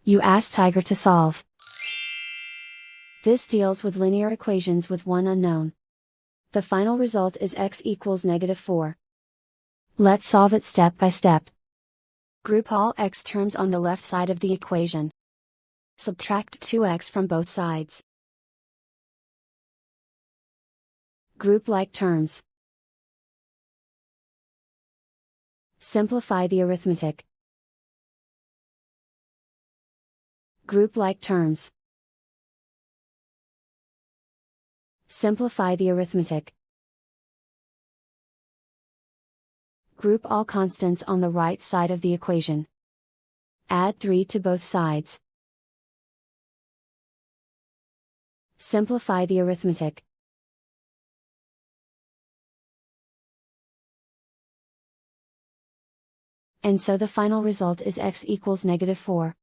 You ask Tiger to solve. This deals with linear equations with one unknown. The final result is x equals -4. Let's solve it step by step. Group all x terms on the left side of the equation. Subtract 2x from both sides. Group like terms. Simplify the arithmetic. Group like terms. Simplify the arithmetic. Group all constants on the right side of the equation. Add 3 to both sides. Simplify the arithmetic. And so the final result is x equals -4.